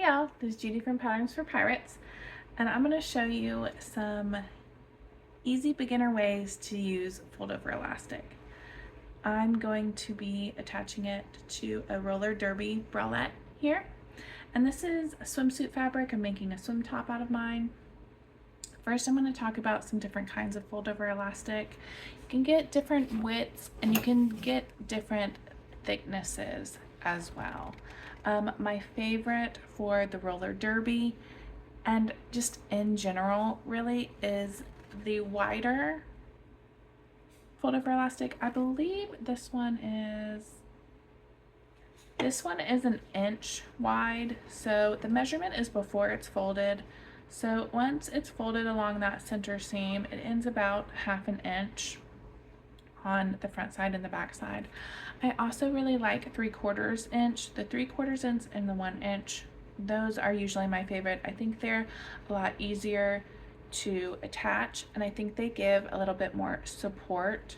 y'all, this is Judy from Patterns for Pirates, and I'm going to show you some easy beginner ways to use fold over elastic. I'm going to be attaching it to a roller derby bralette here, and this is a swimsuit fabric. I'm making a swim top out of mine. First, I'm going to talk about some different kinds of fold over elastic. You can get different widths and you can get different thicknesses as well. My favorite for the roller derby and just in general really is the wider fold over elastic. I believe this one is an inch wide, so the measurement is before it's folded. So once it's folded along that center seam, it ends about 1/2 inch on the front side and the back side. I also really like 3/4 inch. The 3/4 inch and the 1 inch, those are usually my favorite. I think they're a lot easier to attach, and I think they give a little bit more support,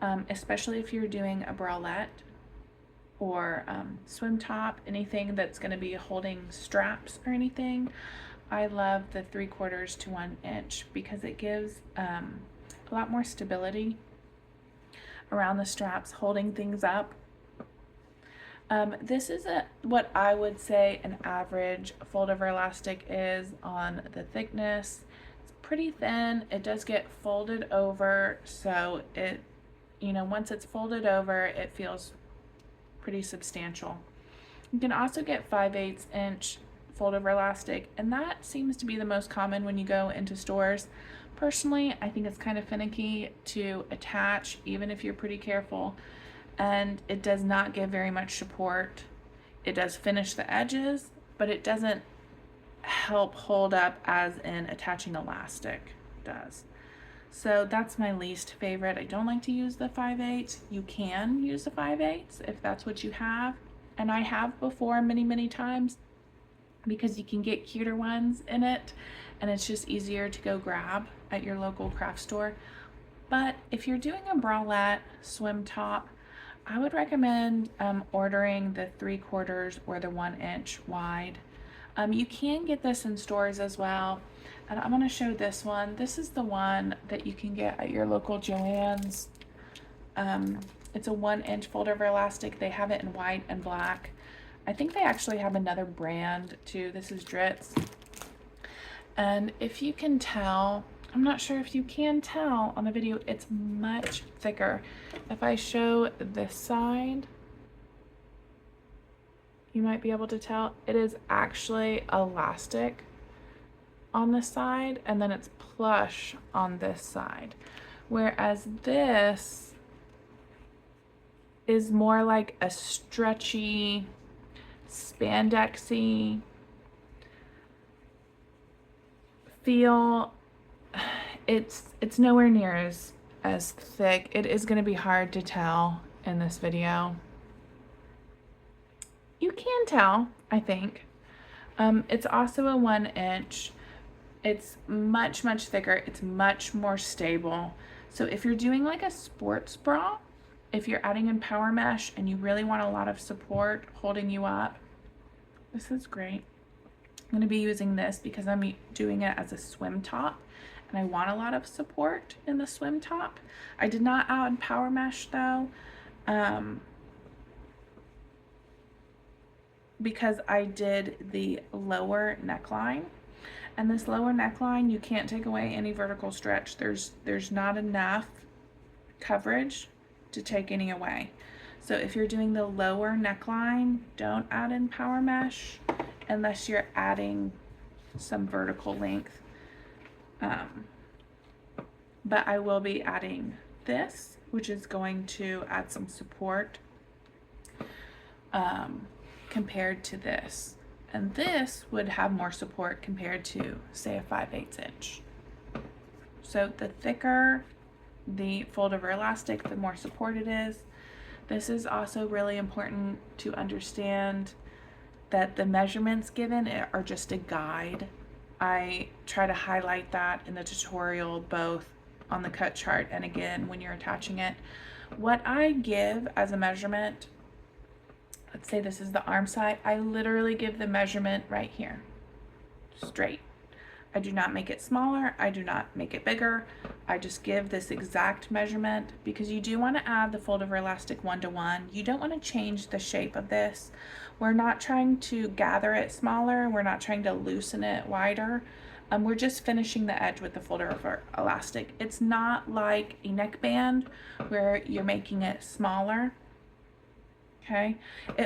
especially if you're doing a bralette or swim top, anything that's going to be holding straps or anything. I love the 3/4 to 1 inch because it gives a lot more stability around the straps, holding things up. This is what I would say an average fold over elastic is on the thickness. It's pretty thin. It does get folded over, so it, once it's folded over, it feels pretty substantial. You can also get 5/8 inch fold over elastic, and that seems to be the most common when you go into stores. Personally, I think it's kind of finicky to attach, even if you're pretty careful, and it does not give very much support. It does finish the edges, but it doesn't help hold up as in attaching elastic does. So that's my least favorite. I don't like to use the 5/8. You can use the 5/8 if that's what you have, and I have before many times, because you can get cuter ones in it and it's just easier to go grab at your local craft store. But if you're doing a bralette swim top, I would recommend ordering the 3/4 or the 1 inch wide. You can get this in stores as well, and I'm going to show this one. This is the one that you can get at your local Joann's. It's a 1 inch fold over elastic. They have it in white and black. I think they actually have another brand too. This is Dritz. And if you can tell, I'm not sure if you can tell on the video, it's much thicker. If I show this side, you might be able to tell it is actually elastic on this side, and then it's plush on this side. Whereas this is more like a stretchy, spandexy feel. It's nowhere near as thick. It is going to be hard to tell in this video. You can tell, I think. It's also a 1 inch. It's much thicker. It's much more stable. So if you're doing like a sports bra, if you're adding in power mesh and you really want a lot of support holding you up, this is great. I'm going to be using this because I'm doing it as a swim top and I want a lot of support in the swim top. I did not add power mesh though, because I did the lower neckline, and this lower neckline, you can't take away any vertical stretch. There's not enough coverage to take any away. So if you're doing the lower neckline, don't add in power mesh unless you're adding some vertical length. But I will be adding this, which is going to add some support compared to this. And this would have more support compared to, say, a 5/8 inch. So the thicker the fold over elastic, the more support it is. This is also really important to understand that the measurements given are just a guide. I try to highlight that in the tutorial, both on the cut chart and again when you're attaching it. What I give as a measurement let's say this is the arm side, I literally give the measurement right here, straight. I do not make it smaller, I do not make it bigger. I just give this exact measurement because you do want to add the fold over elastic 1-to-1. You don't want to change the shape of this. We're not trying to gather it smaller, we're not trying to loosen it wider. We're just finishing the edge with the fold over elastic. It's not like a neckband where you're making it smaller, okay?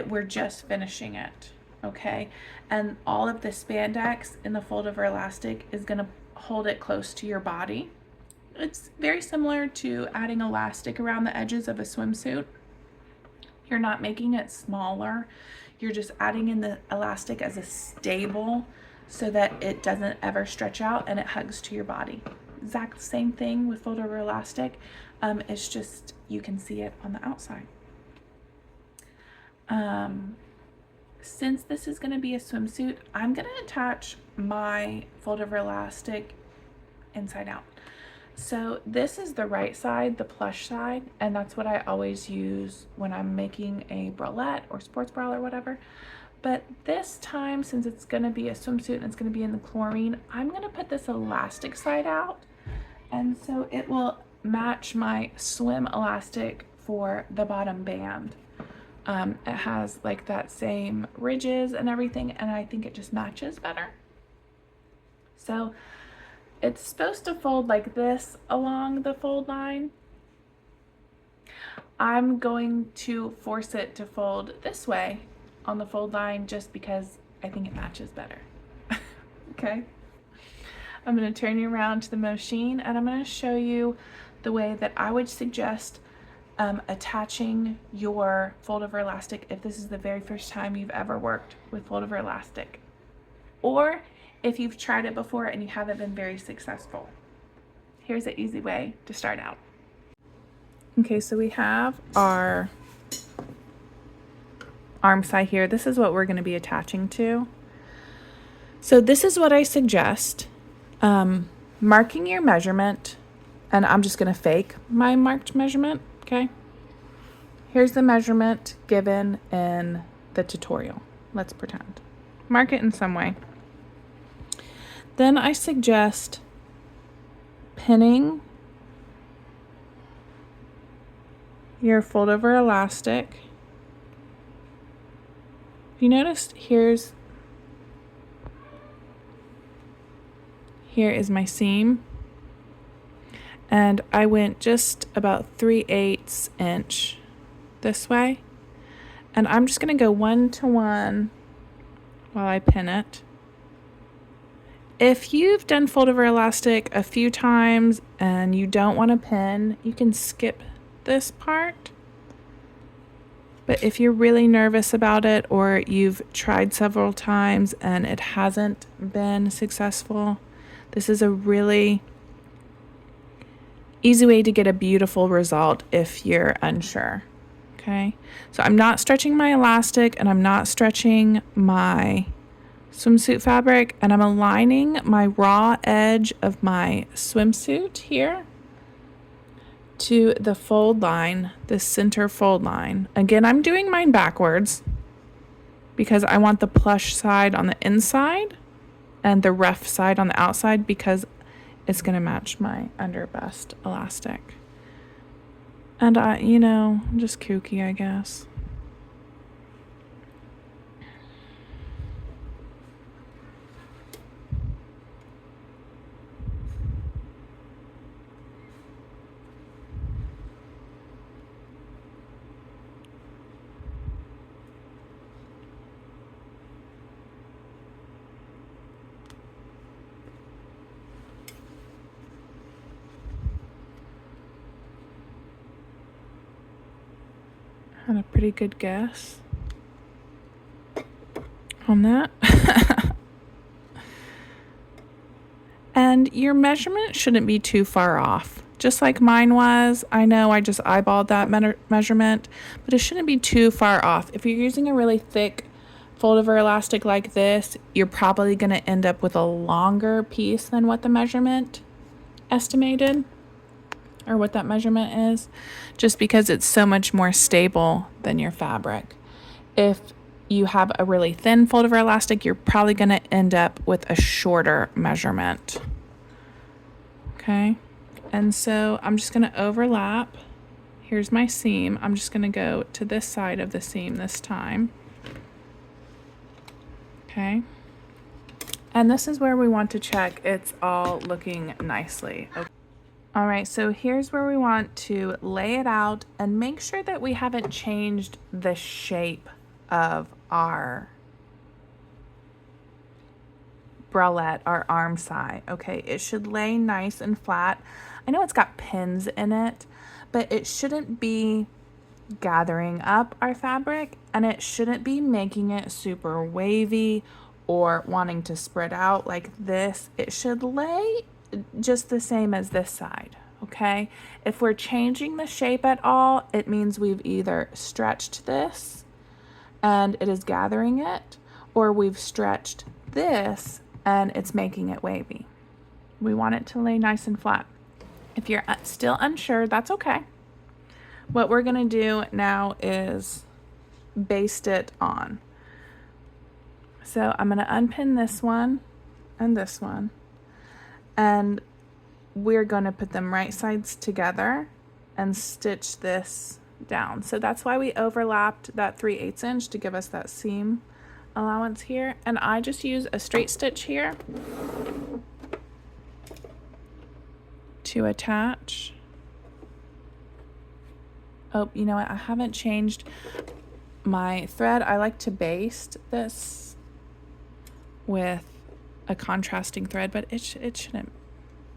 We're just finishing it, okay? And all of the spandex in the fold over elastic is gonna hold it close to your body. It's very similar to adding elastic around the edges of a swimsuit. You're not making it smaller. You're just adding in the elastic as a stable so that it doesn't ever stretch out and it hugs to your body. Exact same thing with fold over elastic. It's just you can see it on the outside. Since this is going to be a swimsuit, I'm going to attach my fold over elastic inside out. So this is the right side, the plush side, and that's what I always use when I'm making a bralette or sports bra or whatever. But this time, since it's going to be a swimsuit and it's going to be in the chlorine, I'm going to put this elastic side out, and so it will match my swim elastic for the bottom band. It has like that same ridges and everything, and I think it just matches better. So it's supposed to fold like this along the fold line. I'm going to force it to fold this way on the fold line just because I think it matches better. Okay, I'm going to turn you around to the machine and I'm going to show you the way that I would suggest attaching your fold over elastic if this is the very first time you've ever worked with fold over elastic, or if you've tried it before and you haven't been very successful. Here's an easy way to start out. Okay, so we have our arm side here. This is what we're going to be attaching to. So this is what I suggest. Marking your measurement, and I'm just going to fake my marked measurement, okay? Here's the measurement given in the tutorial. Let's pretend. Mark it in some way. Then I suggest pinning your fold over elastic. You noticed here is my seam, and I went just about 3/8 inch this way, and I'm just going to go 1-to-1 while I pin it. If you've done fold over elastic a few times and you don't want to pin, you can skip this part. But if you're really nervous about it, or you've tried several times and it hasn't been successful, this is a really easy way to get a beautiful result if you're unsure. Okay, so I'm not stretching my elastic and I'm not stretching my swimsuit fabric, and I'm aligning my raw edge of my swimsuit here to the fold line, the center fold line. Again, I'm doing mine backwards because I want the plush side on the inside and the rough side on the outside because it's going to match my under bust elastic. And I'm just kooky, I guess. Had a pretty good guess on that. And your measurement shouldn't be too far off, just like mine was. I know I just eyeballed that measurement, but it shouldn't be too far off. If you're using a really thick fold over elastic like this, you're probably going to end up with a longer piece than what the measurement estimated, or what that measurement is, just because it's so much more stable than your fabric. If you have a really thin fold over elastic, you're probably going to end up with a shorter measurement. Okay, and so I'm just going to overlap. Here's my seam. I'm just going to go to this side of the seam this time. Okay, and this is where we want to check it's all looking nicely. Okay. All right, so here's where we want to lay it out and make sure that we haven't changed the shape of our bralette, our arm side. Okay, it should lay nice and flat. I know it's got pins in it, but it shouldn't be gathering up our fabric, and it shouldn't be making it super wavy or wanting to spread out like this. It should lay just the same as this side. Okay, if we're changing the shape at all, it means we've either stretched this and it is gathering it, or we've stretched this and it's making it wavy. We want it to lay nice and flat. If you're still unsure, that's okay. What we're gonna do now is baste it on. So I'm gonna unpin this one and this one, and we're gonna put them right sides together and stitch this down. So that's why we overlapped that 3/8 inch to give us that seam allowance here. And I just use a straight stitch here to attach. Oh, you know what? I haven't changed my thread. I like to baste this with a contrasting thread, but it shouldn't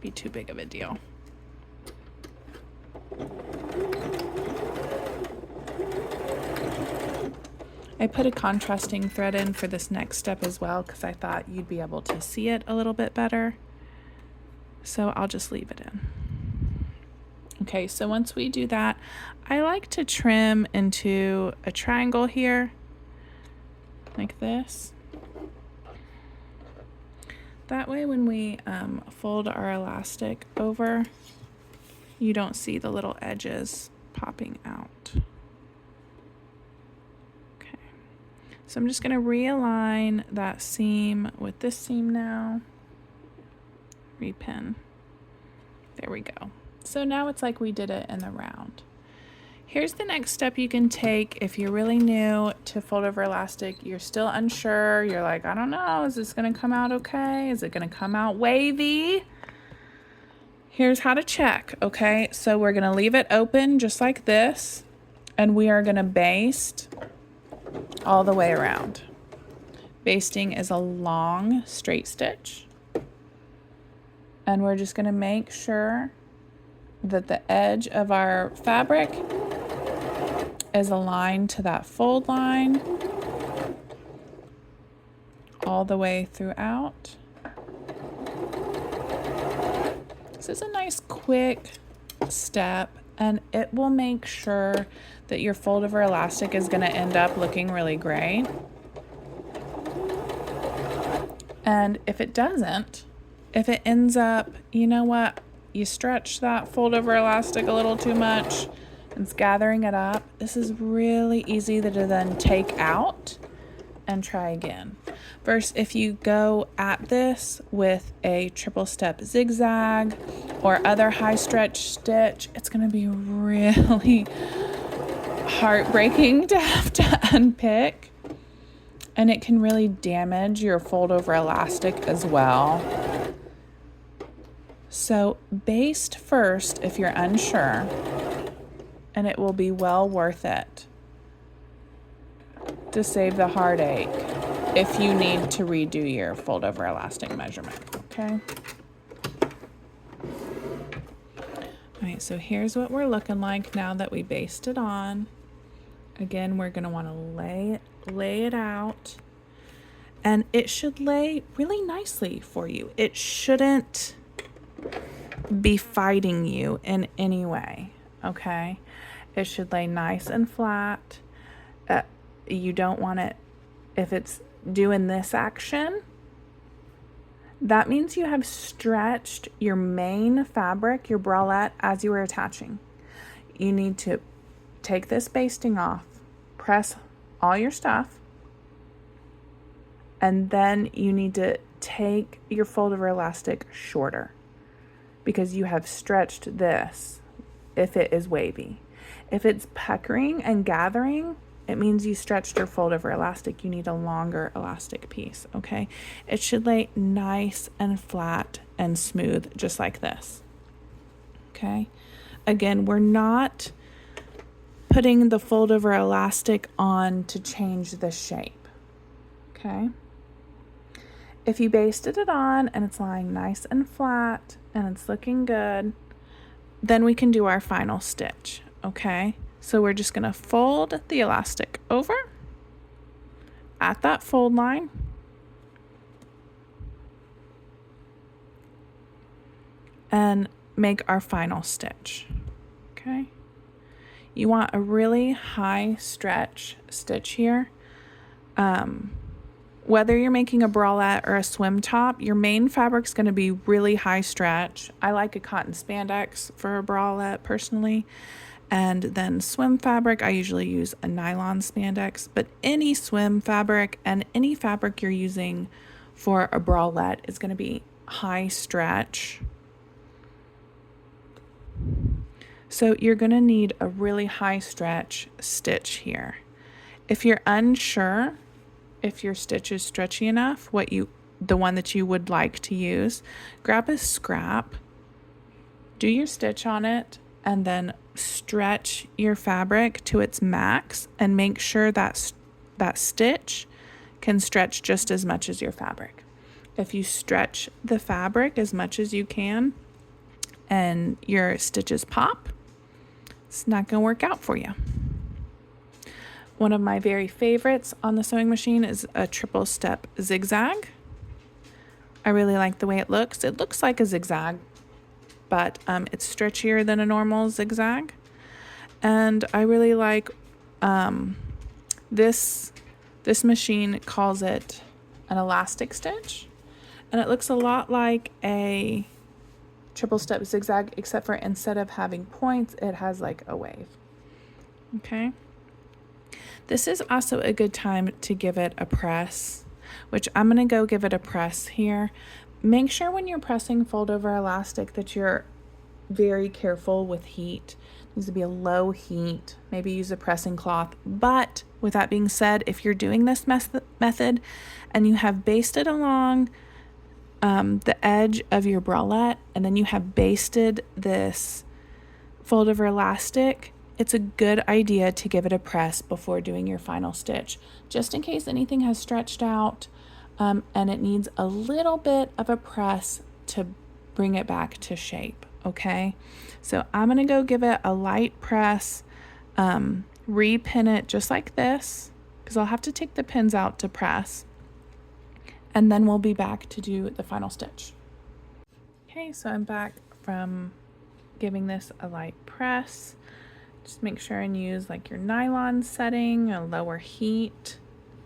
be too big of a deal. I put a contrasting thread in for this next step as well because I thought you'd be able to see it a little bit better. So I'll just leave it in. Okay, so once we do that, I like to trim into a triangle here, like this. That way when we fold our elastic over, you don't see the little edges popping out. Okay, so I'm just gonna realign that seam with this seam now. Repin. There we go. So now it's like we did it in the round. Here's the next step you can take if you're really new to fold over elastic. You're still unsure. You're like, I don't know, is this gonna come out okay? Is it gonna come out wavy? Here's how to check, okay? So we're gonna leave it open just like this, and we are gonna baste all the way around. Basting is a long straight stitch. And we're just gonna make sure that the edge of our fabric is aligned to that fold line all the way throughout. This is a nice quick step, and it will make sure that your fold over elastic is gonna end up looking really great. And if it doesn't, if it ends up, you know what, you stretch that fold over elastic a little too much, it's gathering it up, this is really easy to then take out and try again. Versus if you go at this with a triple step zigzag or other high stretch stitch, it's gonna be really heartbreaking to have to unpick, and it can really damage your fold over elastic as well. So baste first if you're unsure, and it will be well worth it to save the heartache if you need to redo your fold over elastic measurement, okay? All right, so here's what we're looking like now that we basted on. Again, we're gonna wanna lay it out, and it should lay really nicely for you. It shouldn't be fighting you in any way, okay? It should lay nice and flat. You don't want it, if it's doing this action, that means you have stretched your main fabric, your bralette, as you were attaching. You need to take this basting off, press all your stuff, and then you need to take your fold over elastic shorter because you have stretched this if it is wavy. If it's puckering and gathering, it means you stretched your fold over elastic. You need a longer elastic piece, okay? It should lay nice and flat and smooth, just like this, okay? Again, we're not putting the fold over elastic on to change the shape, okay? If you basted it on and it's lying nice and flat and it's looking good, then we can do our final stitch, okay? So we're just gonna fold the elastic over at that fold line, and make our final stitch, okay? You want a really high stretch stitch here. Whether you're making a bralette or a swim top, your main fabric's going to be really high stretch. I like a cotton spandex for a bralette personally. And then swim fabric, I usually use a nylon spandex. But any swim fabric and any fabric you're using for a bralette is going to be high stretch. So you're going to need a really high stretch stitch here. If you're unsure if your stitch is stretchy enough, the one that you would like to use, grab a scrap, do your stitch on it, and then stretch your fabric to its max and make sure that stitch can stretch just as much as your fabric. If you stretch the fabric as much as you can and your stitches pop, it's not going to work out for you. One of my very favorites on the sewing machine is a triple step zigzag. I really like the way it looks. It looks like a zigzag, but it's stretchier than a normal zigzag. And I really like this machine calls it an elastic stitch. And it looks a lot like a triple step zigzag, except for instead of having points, it has like a wave. Okay. This is also a good time to give it a press, which I'm going to go give it a press here. Make sure when you're pressing fold over elastic that you're very careful with heat. It needs to be a low heat. Maybe use a pressing cloth. But with that being said, if you're doing this method and you have basted along the edge of your bralette and then you have basted this fold over elastic, it's a good idea to give it a press before doing your final stitch, just in case anything has stretched out and it needs a little bit of a press to bring it back to shape, okay? So I'm gonna go give it a light press, repin it just like this, because I'll have to take the pins out to press, and then we'll be back to do the final stitch. Okay, so I'm back from giving this a light press. Just make sure and use like your nylon setting, a lower heat.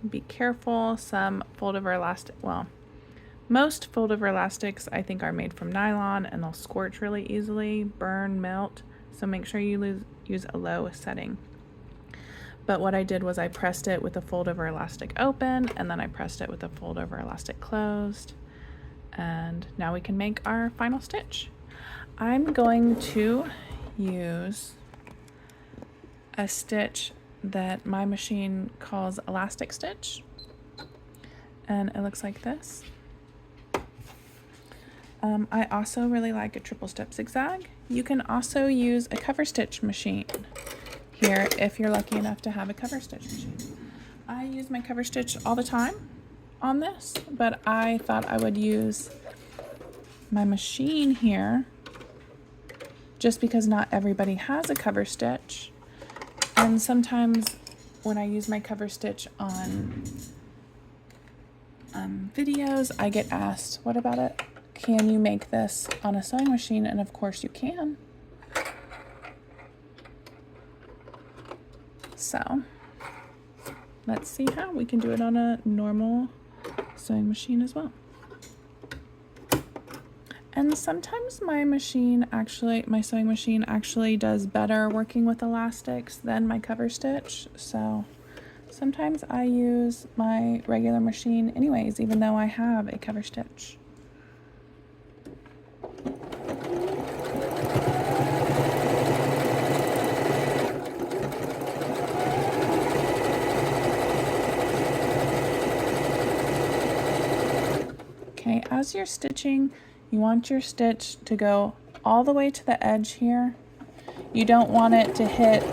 Be careful. Some fold over elastic, well, most fold over elastics I think are made from nylon and they'll scorch really easily, burn, melt. So make sure you use a low setting. But what I did was I pressed it with a fold over elastic open and then I pressed it with a fold over elastic closed. And now we can make our final stitch. I'm going to use a stitch that my machine calls elastic stitch, and it looks like this. I also really like a triple step zigzag. You can also use a cover stitch machine here if you're lucky enough to have a cover stitch machine. I use my cover stitch all the time on this, but I thought I would use my machine here just because not everybody has a cover stitch. And sometimes when I use my cover stitch on videos, I get asked, what about it? Can you make this on a sewing machine? And of course you can. So let's see how we can do it on a normal sewing machine as well. And sometimes my sewing machine actually does better working with elastics than my cover stitch. So Sometimes I use my regular machine anyways, even though I have a cover stitch. Okay, as you're stitching, you want your stitch to go all the way to the edge here. You don't want it to hit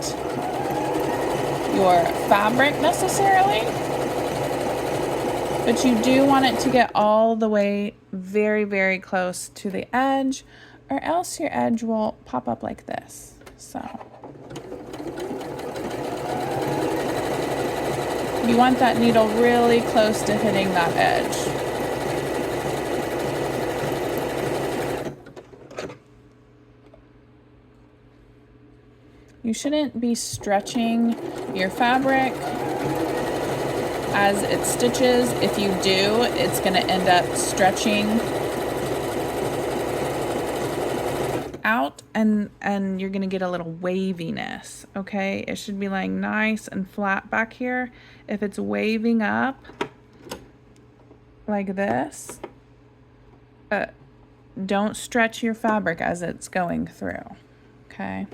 your fabric necessarily, but you do want it to get all the way very, very close to the edge, or else your edge will pop up like this. So you want that needle really close to hitting that edge. You shouldn't be stretching your fabric as it stitches. If you do, it's going to end up stretching out and you're going to get a little waviness, okay? It should be lying nice and flat back here. If it's waving up like this, don't stretch your fabric as it's going through, okay?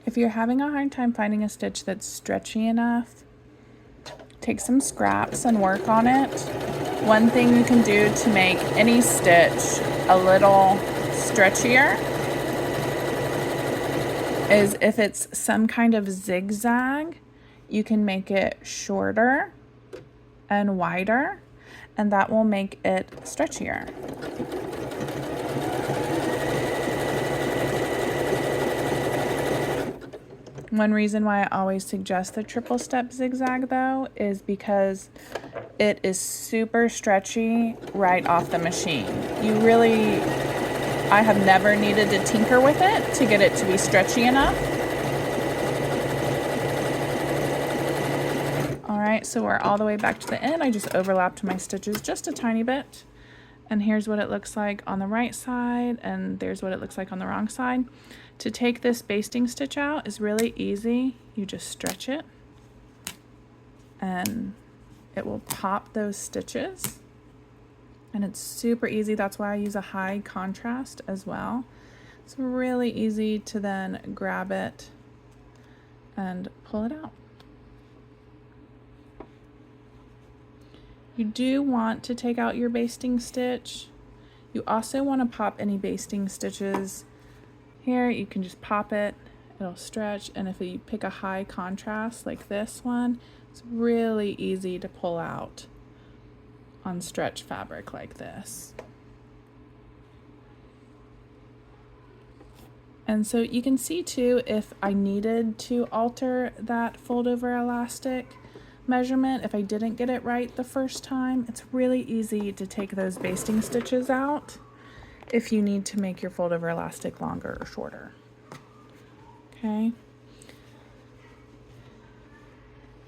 If you're having a hard time finding a stitch that's stretchy enough, take some scraps and work on it. One thing you can do to make any stitch a little stretchier is if it's some kind of zigzag, you can make it shorter and wider, and that will make it stretchier. One reason why I always suggest the triple step zigzag though is because it is super stretchy right off the machine. I have never needed to tinker with it to get it to be stretchy enough. All right, so we're all the way back to the end. I just overlapped my stitches just a tiny bit. And here's what it looks like on the right side, and there's what it looks like on the wrong side. To take this basting stitch out is really easy. You just stretch it and it will pop those stitches. And it's super easy. That's why I use a high contrast as well. It's really easy to then grab it and pull it out. You do want to take out your basting stitch. You also want to pop any basting stitches here. You can just pop it, it'll stretch, and if you pick a high contrast like this one, it's really easy to pull out on stretch fabric like this. And so you can see too, if I needed to alter that fold over elastic measurement, if I didn't get it right the first time, it's really easy to take those basting stitches out if you need to make your fold over elastic longer or shorter. Okay.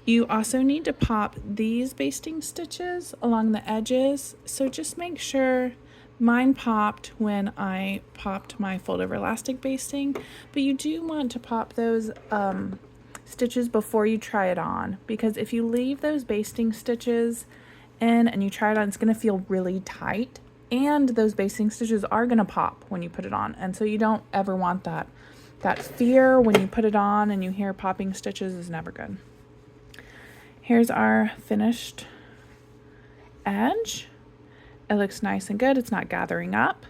You also need to pop these basting stitches along the edges, so just make sure. Mine popped when I popped my fold over elastic basting, but you do want to pop those stitches before you try it on, because if you leave those basting stitches in and you try it on, it's going to feel really tight, and those basting stitches are going to pop when you put it on, and so you don't ever want that. That fear when you put it on and you hear popping stitches is never good. Here's our finished edge. It looks nice and good. It's not gathering up.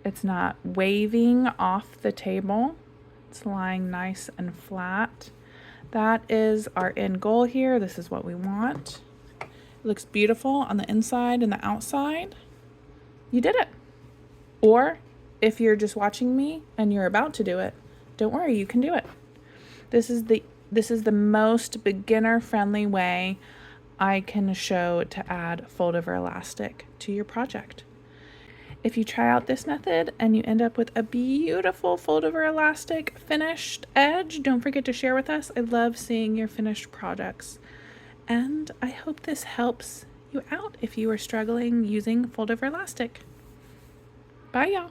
It's not waving off the table. It's lying nice and flat. That is our end goal here. This is what we want. It looks beautiful on the inside and the outside. You did it. Or if you're just watching me and you're about to do it, don't worry, you can do it. This is the most beginner friendly way I can show to add fold over elastic to your project. If you try out this method and you end up with a beautiful fold over elastic finished edge, don't forget to share with us. I love seeing your finished projects. And I hope this helps you out if you are struggling using fold over elastic. Bye, y'all.